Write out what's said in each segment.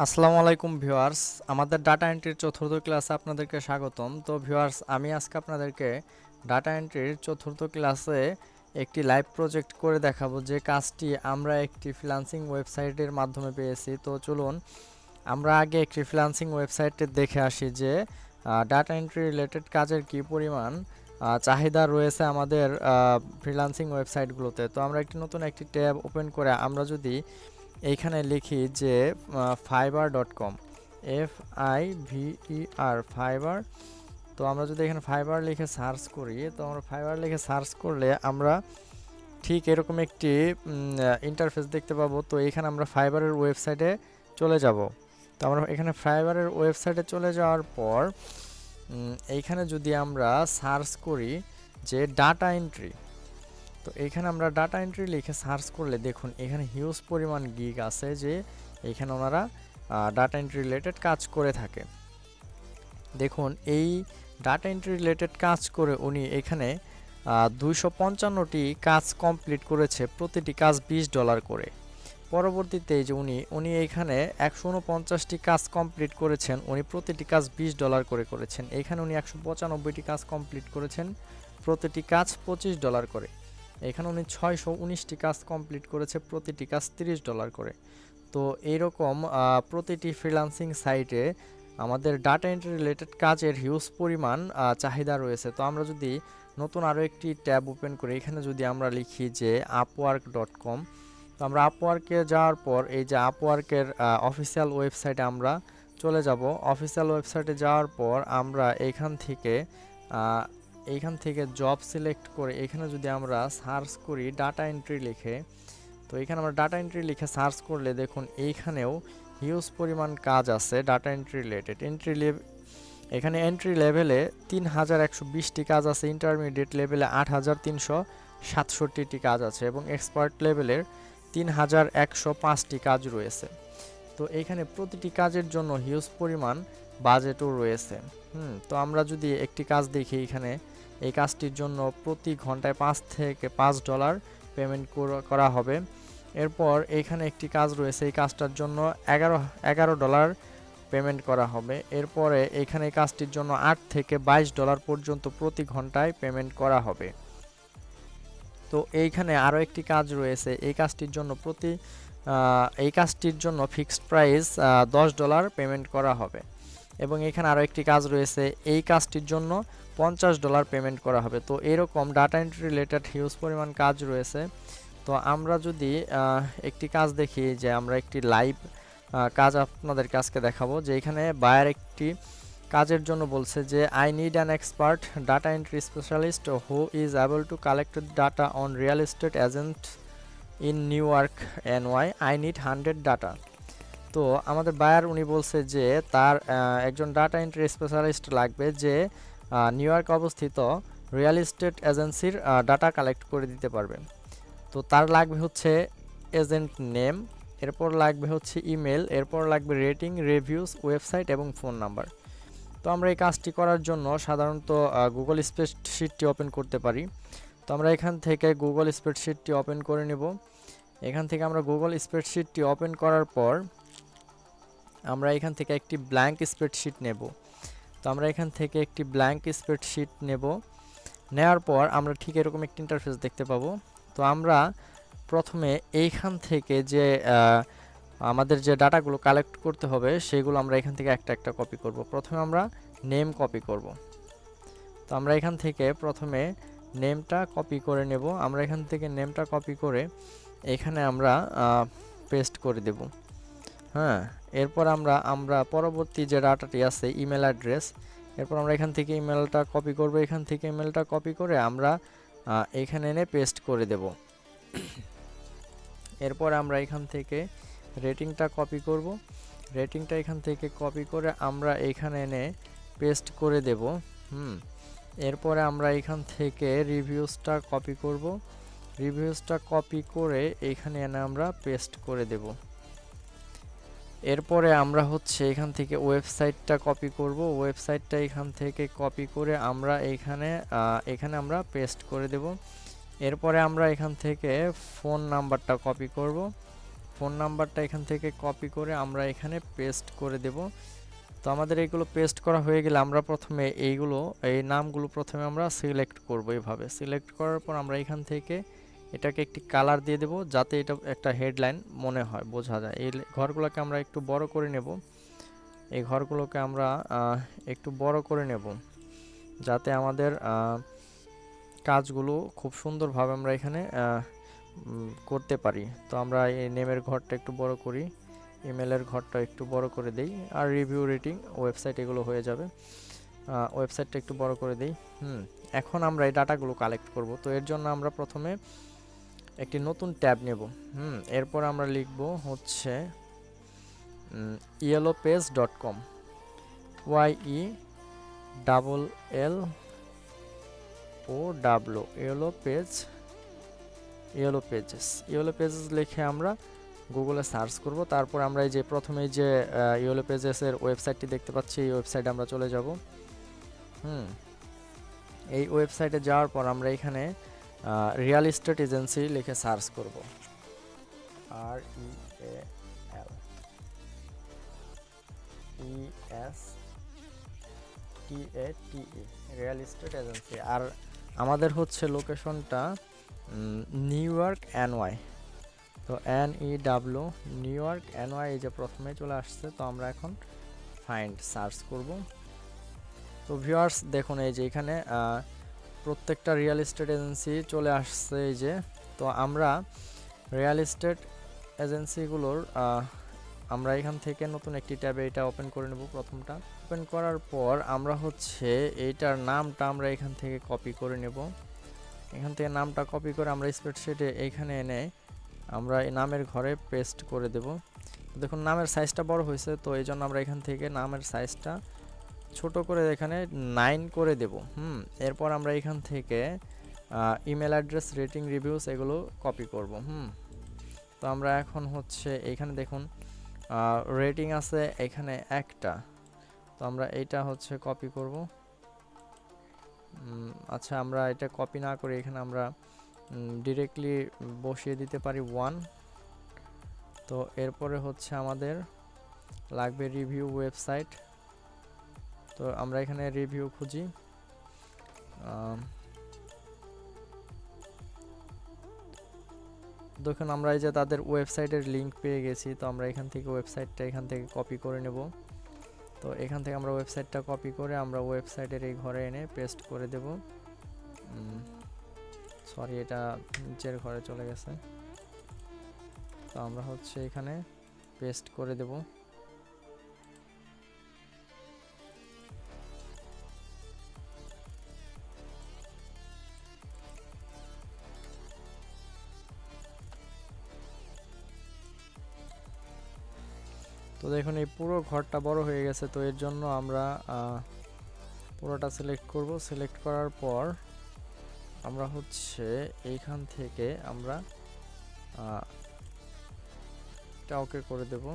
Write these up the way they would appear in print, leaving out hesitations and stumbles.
আসসালামু আলাইকুম ভিউয়ার্স, আমাদের ডাটা এন্ট্রির চতুর্থ ক্লাসে আপনাদেরকে স্বাগতম। তো ভিউয়ার্স, আমি আজকে আপনাদেরকে ডাটা এন্ট্রির চতুর্থ ক্লাসে একটি লাইভ প্রজেক্ট করে দেখাবো, যে কাজটি আমরা একটি ফ্রিল্যান্সিং ওয়েবসাইটের মাধ্যমে পেয়েছি। তো চলুন আমরা আগে একটি ফ্রিল্যান্সিং ওয়েবসাইটে দেখে আসি যে ডাটা এন্ট্রি রিলেটেড কাজের কী পরিমাণ চাহিদা রয়েছে আমাদের ফ্রিল্যান্সিং ওয়েবসাইটগুলোতে। তো আমরা নতুন একটি ট্যাব ওপেন করে আমরা যদি এইখানে লিখি যে fiverr.com, FIVER, ফাইবার। তো আমরা যদি এখানে ফাইবার লিখে সার্চ করি, তো আমরা ফাইবার লিখে সার্চ করলে আমরা ঠিক এরকম একটি ইন্টারফেস দেখতে পাবো। তো এখানে আমরা ফাইবারের ওয়েবসাইটে চলে যাব। তো আমরা এখানে ফাইবারের ওয়েবসাইটে চলে যাওয়ার পর এইখানে যদি আমরা সার্চ করি যে ডাটা এন্ট্রি, তো এখানে আমরা ডাটা এন্ট্রি লিখে সার্চ করলে দেখুন এখানে হিউজ পরিমাণ গিগ আছে, যে এখানে ওনারা ডাটা এন্ট্রি রিলেটেড কাজ করে থাকে। দেখুন এই ডাটা এন্ট্রি রিলেটেড কাজ করে উনি এখানে 255টি কাজ কমপ্লিট করেছে, প্রতিটি কাজ $20 করে। পরবর্তীতে যে উনি এইখানে 149টি কাজ কমপ্লিট করেছেন, উনি প্রতিটি কাজ $20 করে করেছেন। এখানে উনি 195টি কাজ কমপ্লিট করেছেন, প্রতিটি কাজ $25 করে। এখানে উনি 619টি কাজ কমপ্লিট করেছে, প্রতিটি কাজ $30 করে। তো এইরকম প্রতিটি ফ্রিল্যান্সিং সাইটে আমাদের ডাটা এন্ট্রি রিলেটেড কাজের হিউজ পরিমাণ চাহিদা রয়েছে। তো আমরা যদি নতুন আরও একটি ট্যাব ওপেন করি, এখানে যদি আমরা লিখি যে upwork.com, তো আমরা আপওয়ার্কে যাওয়ার পর এই যে আপওয়ার্কের অফিসিয়াল ওয়েবসাইটে আমরা চলে যাব। অফিসিয়াল ওয়েবসাইটে যাওয়ার পর আমরা এইখান থেকে জব সিলেক্ট করে এখানে যদি আমরা সার্চ করি ডাটা এন্ট্রি লিখে, তো এখানে আমরা ডাটা এন্ট্রি লিখে সার্চ করলে দেখুন এইখানেও হিউজ পরিমাণ কাজ আছে ডাটা এন্ট্রি রিলেটেড। এখানে এন্ট্রি লেভেলে 3120টি কাজ আছে, ইন্টারমিডিয়েট লেভেলে 8367টি কাজ আছে এবং এক্সপার্ট লেভেলের 3105টি কাজ রয়েছে। তো এইখানে প্রতিটি কাজের জন্য হিউজ পরিমাণ বাজেটও রয়েছে। তো আমরা যদি একটি কাজ দেখি, এখানে এই কাজটির জন্য প্রতি ঘন্টায় $5 পেমেন্ট করা হবে। এরপর এখানে একটি কাজ রয়েছে, এই কাজটার জন্য $11 পেমেন্ট করা হবে। এরপরে এখানে কাজটির জন্য $8 থেকে $22 পর্যন্ত প্রতি ঘন্টায় পেমেন্ট করা হবে। তো এইখানে আরও একটি কাজ রয়েছে, এই কাজটির জন্য ফিক্সড প্রাইস $10 পেমেন্ট করা হবে। এবং এখানে আরও একটি কাজ রয়েছে, এই কাজটির জন্য $50 পেমেন্ট করা হবে। তো এরকম ডাটা এন্ট্রি রিলেটেড হিউজ পরিমাণ কাজ রয়েছে। তো আমরা যদি একটি কাজ দেখি, যে আমরা একটি লাইভ কাজ আপনাদের কাছকে দেখাবো, যে এখানে বায়ার একটি কাজের জন্য বলছে যে I need an expert data entry specialist who is able to collect data on real estate agent in new York NY, I need 100 data. তো আমাদের বায়ার উনি বলছে যে তার একজন ডাটা এন্ট্রি স্পেশালিস্ট লাগবে, যে নিউ ইয়র্ক অবস্থিত রিয়েল এস্টেট এজেন্সির ডাটা কালেক্ট করে দিতে পারবে। তো তার লাগবে হচ্ছে এজেন্ট নেম, এরপর লাগবে হচ্ছে ইমেল, এরপর লাগবে রেটিং, রিভিউস, ওয়েবসাইট এবং ফোন নাম্বার। তো আমরা এই কাজটি করার জন্য সাধারণত গুগল স্প্রেডশিটটি ওপেন করতে পারি। তো আমরা এখান থেকে গুগল স্প্রেডশিটটি ওপেন করে নেব। এখান থেকে আমরা গুগল স্প্রেডশিটটি ওপেন করার পর আমরা এখান থেকে একটি ব্ল্যাঙ্ক স্প্রেডশিট নেব। তো আমরা এখান থেকে একটি ব্ল্যাঙ্ক স্প্রেডশিট নেওয়ার পর আমরা ঠিক এরকম একটি ইন্টারফেস দেখতে পাবো। তো আমরা প্রথমে এইখান থেকে যে আমাদের যে ডাটাগুলো কালেক্ট করতে হবে সেগুলো আমরা এখান থেকে একটা একটা কপি করব। প্রথমে আমরা নেম কপি করব। তো আমরা এখান থেকে প্রথমে নেমটা কপি করে নেব। আমরা এখান থেকে নেমটা কপি করে এখানে আমরা পেস্ট করে দেব। এরপর আমরা পরবর্তী যে ডাটাটি আছে ইমেল অ্যাড্রেস, এরপর আমরা এখান থেকে ইমেলটা কপি করব। এখান থেকে ইমেলটা কপি করে আমরা এখানে এনে পেস্ট করে দেব। এরপর আমরা এখান থেকে রেটিংটা কপি করব। রেটিংটা এখান থেকে কপি করে আমরা এখানে এনে পেস্ট করে দেব। এরপরে আমরা এখান থেকে রিভিউসটা কপি করব। রিভিউসটা কপি করে এখানে এনে আমরা পেস্ট করে দেব। এরপরে আমরা হচ্ছে এখান থেকে ওয়েবসাইটটা কপি করব। ওয়েবসাইটটা এখান থেকে কপি করে আমরা এখানে আমরা পেস্ট করে দেব। এরপরে আমরা এখান থেকে ফোন নাম্বারটা কপি করব। ফোন নাম্বারটা এখান থেকে কপি করে আমরা এখানে পেস্ট করে দেব। তো আমাদের এইগুলো পেস্ট করা হয়ে গেলে আমরা প্রথমে এই নামগুলো প্রথমে আমরা সিলেক্ট করব। এইভাবে সিলেক্ট করার পর আমরা এখান থেকে এটাকে একটি কালার দিয়ে দেব, যাতে এটা একটা হেডলাইন মনে হয়, বোঝা যায়। এই ঘরগুলোকে আমরা একটু বড় করে নেব। এই ঘরগুলোকে আমরা একটু বড় করে নেব, যাতে আমাদের কাজগুলো খুব সুন্দরভাবে আমরা এখানে করতে পারি। তো আমরা এই নেমের ঘরটা একটু বড় করি, ইমেলের ঘরটা একটু বড় করে দেই, আর রিভিউ, রেটিং, ওয়েবসাইট এগুলো হয়ে যাবে। ওয়েবসাইটটা একটু বড় করে দেই। এখন আমরা এই ডাটাগুলো কালেক্ট করব। তো এর জন্য আমরা প্রথমে একটি নতুন ট্যাব নেব। এরপর আমরা লিখব হচ্ছে yellowpage.com, YELLOW, yellow pages লিখে আমরা গুগলে সার্চ করব। তারপর আমরা এই যে প্রথমে যে ইয়েলো পেজেসের ওয়েবসাইটটি দেখতে পাচ্ছি, এই ওয়েবসাইটে আমরা চলে যাব। এই ওয়েবসাইটে যাওয়ার পর আমরা এখানে রিয়েল এস্টেট এজেন্সি লিখে সার্চ করব। REALESTATE, real estate agency. আর আমাদের হচ্ছে লোকেশনটা নিউ ইয়র্ক NY। তো NEW, নিউ ইয়র্ক NY, এই যে প্রথমে চলে আসছে। তো আমরা এখন ফাইন্ড সার্চ করব। তো ভিউয়ার্স দেখুন, এই যে এখানে প্রত্যেকটা রিয়েল এস্টেট এজেন্সি চলে আসছে এই যে। তো আমরা রিয়েল এস্টেট এজেন্সিগুলোর আমরা এখান থেকে নতুন একটি ট্যাবে এটা ওপেন করে নেব। প্রথমটা ওপেন করার পর আমরা হচ্ছে এইটার নামটা আমরা এখান থেকে কপি করে নেব। এখান থেকে নামটা কপি করে আমরা স্প্রেডশিটে এইখানে এনে আমরা এই নামের ঘরে পেস্ট করে দেব। দেখুন নামের সাইজটা বড় হয়েছে, তো এই জন্য আমরা এখান থেকে নামের সাইজটা ছোট করে এখানে 9 করে দেব। এরপর আমরা এখান থেকে ইমেল অ্যাড্রেস, রেটিং, রিভিউস এগুলো কপি করব। তো আমরা এখন হচ্ছে এইখানে দেখুন রেটিং আছে এখানে একটা, তো আমরা এইটা হচ্ছে কপি করব। আচ্ছা, আমরা এটা কপি না করে এখানে আমরা ডিরেক্টলি বসিয়ে দিতে পারি 1। তো এরপরে হচ্ছে আমাদের লাগবে রিভিউ ওয়েবসাইট। তো আমরা এখানে রিভিউ খুঁজি। দেখুন আমরা এই যে তাদের ওয়েবসাইটের লিংক পেয়ে গেছি। তো আমরা এখান থেকে ওয়েবসাইটটা এখান থেকে কপি করে নেব। তো এখান থেকে আমরা ওয়েবসাইটটা কপি করে আমরা ওয়েবসাইটের এই ঘরে এনে পেস্ট করে দেব। সরি, এটা নিচের ঘরে চলে গেছে। তো আমরা হচ্ছে এখানে পেস্ট করে দেব। তো দেখুন এই পুরো ঘরটা বড় হয়ে গেছে। তো এর জন্য আমরা পুরোটা সিলেক্ট করব। সিলেক্ট করার পর আমরা হচ্ছে এইখান থেকে আমরা এটা ওকে করে দেব।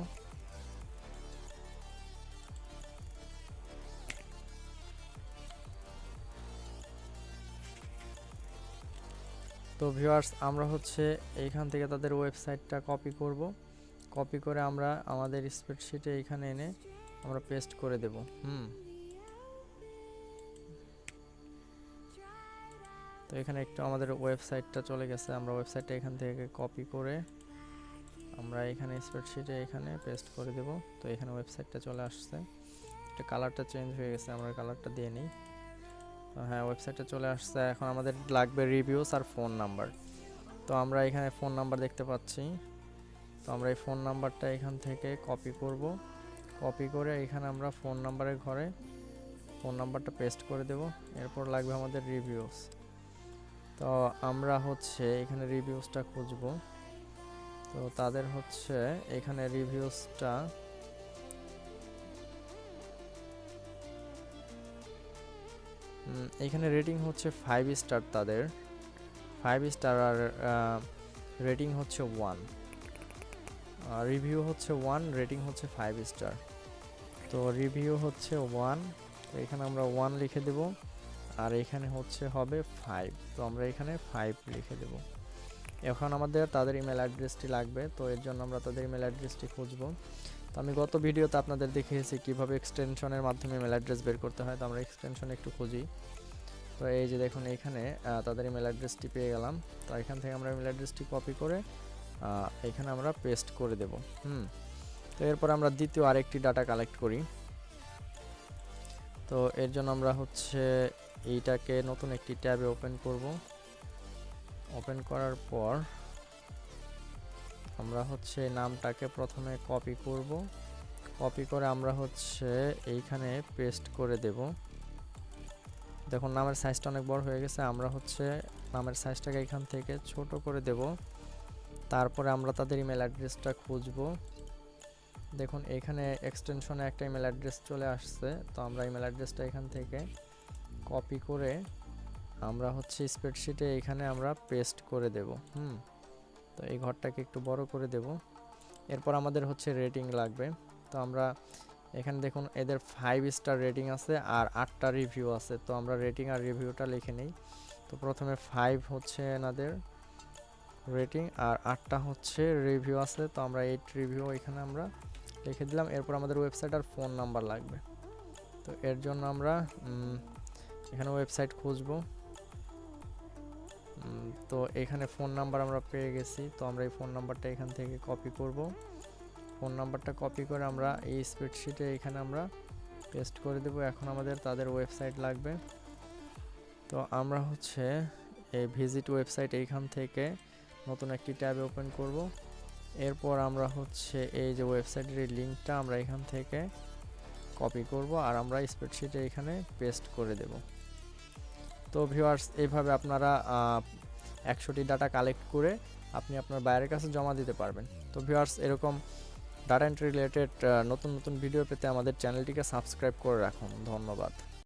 তো ভিউয়ার্স আমরা হচ্ছে এইখান থেকে তাদের ওয়েবসাইটটা কপি করব। কপি করে আমরা আমাদের স্প্রেডশিটে এখানে এনে আমরা পেস্ট করে দেব। তো এখানে একটু আমাদের ওয়েবসাইটটা চলে গেছে। আমরা ওয়েবসাইটটা এখান থেকে কপি করে আমরা এখানে স্প্রেডশিটে এখানে পেস্ট করে দেব। তো এখানে ওয়েবসাইটটা চলে আসছে। এটা কালারটা চেঞ্জ হয়ে গেছে, আমরা কালারটা দিয়ে নিই। হ্যাঁ, ওয়েবসাইটটা চলে আসছে। এখন আমাদের লাগবে রিভিউস আর ফোন নাম্বার। তো আমরা এখানে ফোন নাম্বার দেখতে পাচ্ছি। তো আমরা এই ফোন নাম্বারটা এখান থেকে কপি করব। কপি করে এখানে আমরা ফোন নাম্বারের ঘরে ফোন নাম্বারটা পেস্ট করে দেব। এরপর লাগবে আমাদের রিভিউস। তো আমরা হচ্ছে এখানে রিভিউসটা খুঁজব। তো তাদের হচ্ছে এখানে রিভিউসটা এখানে রেটিং হচ্ছে 5 স্টার, তাদের 5 স্টার, আর রেটিং হচ্ছে 1, রিভিউ হচ্ছে 1, রেটিং হচ্ছে 5 স্টার। তো রিভিউ হচ্ছে 1, তো এখানে আমরা 1 লিখে দেব, আর এখানে হচ্ছে হবে 5। তো আমরা এখানে 5 লিখে দেব। এখন আমাদের তাদের ইমেল অ্যাড্রেসটি লাগবে, তো এর জন্য আমরা তাদের ইমেল অ্যাড্রেসটি খুঁজব। তো আমি গত ভিডিওতে আপনাদের দেখিয়েছি কিভাবে এক্সটেনশনের মাধ্যমে ইমেল অ্যাড্রেস বের করতে হয়। তো আমরা এক্সটেনশন একটু খুঁজি। তো এই যে দেখুন এখানে তাদের ইমেল অ্যাড্রেসটি পেয়ে গেলাম। তো এখান থেকে আমরা ইমেল অ্যাড্রেসটি কপি করে এখানে আমরা পেস্ট করে দেব। তো এরপর আমরা দ্বিতীয় আরেকটি ডাটা কালেক্ট করি। তো এর জন্য আমরা হচ্ছে এইটাকে নতুন একটি ট্যাবে ওপেন করব। ওপেন করার পর আমরা হচ্ছে নামটাকে প্রথমে কপি করব। কপি করে আমরা হচ্ছে এইখানে পেস্ট করে দেব। দেখুন নামের সাইজটা অনেক বড় হয়ে গেছে, আমরা হচ্ছে নামের সাইজটাকে এখান থেকে ছোট করে দেব। তারপরে আমরা তাদের ইমেল অ্যাড্রেসটা খুঁজব। দেখুন এখানে এক্সটেনশনে একটা ইমেল অ্যাড্রেস চলে আসছে। তো আমরা ইমেল অ্যাড্রেসটা এখান থেকে কপি করে আমরা হচ্ছে স্প্রেডশিটে এখানে আমরা পেস্ট করে দেব। তো এই ঘরটাকে একটু বড় করে দেব। এরপর আমাদের হচ্ছে রেটিং লাগবে। তো আমরা এখানে দেখুন এদের 5 স্টার রেটিং আছে আর 8টা রিভিউ আছে। তো আমরা রেটিং আর রিভিউটা লিখে নেই। তো প্রথমে 5 হচ্ছে এনাদের রেটিং আর 8টা হচ্ছে রিভিউ আছে। তো আমরা 8 রিভিউ এখানে আমরা লিখে দিলাম। এরপর আমাদের ওয়েবসাইট আর ফোন নাম্বার লাগবে। তো এর জন্য আমরা এখানে ওয়েবসাইট খুঁজব। তো এখানে ফোন নাম্বার আমরা পেয়ে গেছি। তো আমরা এই ফোন নাম্বারটা এখান থেকে কপি করব। ফোন নাম্বারটা কপি করে আমরা এই স্প্রেডশিটে এখানে আমরা পেস্ট করে দেব। এখন আমাদের তাদের ওয়েবসাইট লাগবে। তো আমরা হচ্ছে এই ভিজিট ওয়েবসাইট এইখান থেকে নতুন একটি ট্যাবে ওপেন করব। এরপর আমরা হচ্ছে এই যে ওয়েবসাইটের লিঙ্কটা আমরা এখান থেকে কপি করব আর আমরা স্প্রেডশিটে এখানে পেস্ট করে দেব। তো ভিউয়ার্স এইভাবে আপনারা 100টি ডাটা কালেক্ট করে আপনি আপনার বায়ারের কাছে জমা দিতে পারবেন। তো ভিউয়ার্স এরকম ডাটা এন্ট্রি রিলেটেড নতুন নতুন ভিডিও পেতে আমাদের চ্যানেলটিকে সাবস্ক্রাইব করে রাখুন। ধন্যবাদ।